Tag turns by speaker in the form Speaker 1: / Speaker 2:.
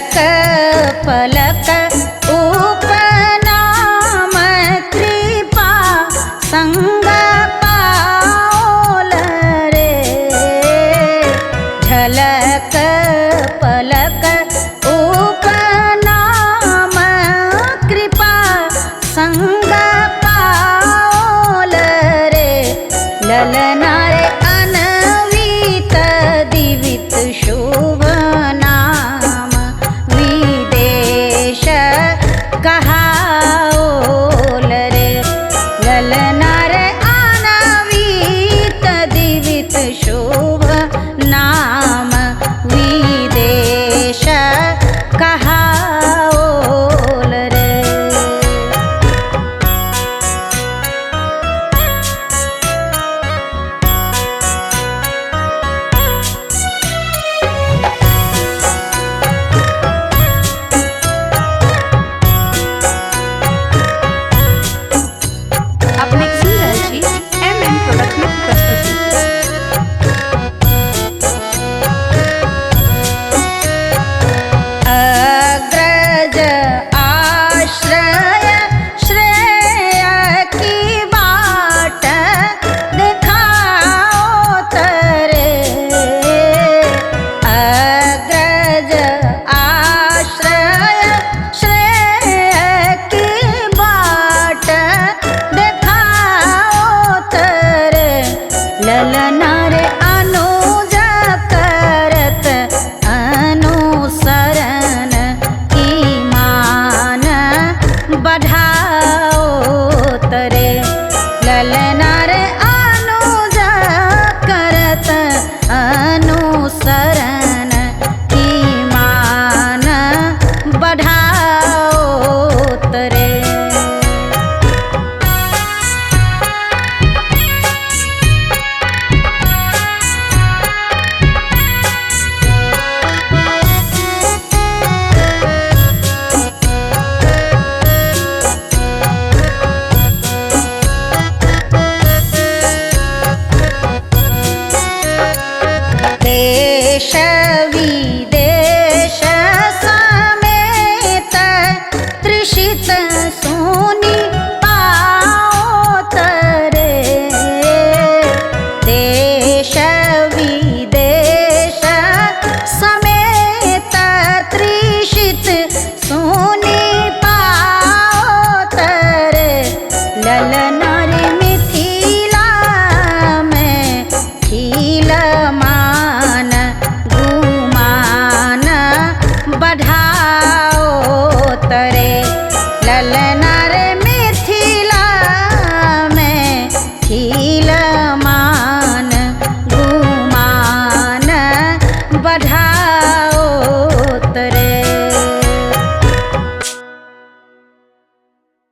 Speaker 1: झलक पलक उपनाम कृपा संग पाओल रे। झलक पलक उपनाम कृपा संग पाओल रे। ललना रे अनवित दिवित शुभ नाम विदेश कहाओल रे। ललना रे अनवित दिवित शुभ नाम विदेश कहाओल रे।
Speaker 2: अपने सिंगर जी MM प्रोडक्ट में प्रस्तुति।
Speaker 1: अग्रज आश्रय श्रेय की बाट दिखाओ तरे। अग्रज आश्रय श्रेय की बाट दिखाओ तरे। ललना रे अनुज करत अनुसरण ईमान बढ़ाओ तरे। ललना रे अनुज करत अनुसरण ईमान बढ़ाओ तरे। देश विदेश समेत त्रिषित सुनि पाओ तरे। देश विदेश समेत त्रिषित सुनि पाओ तरे। ललना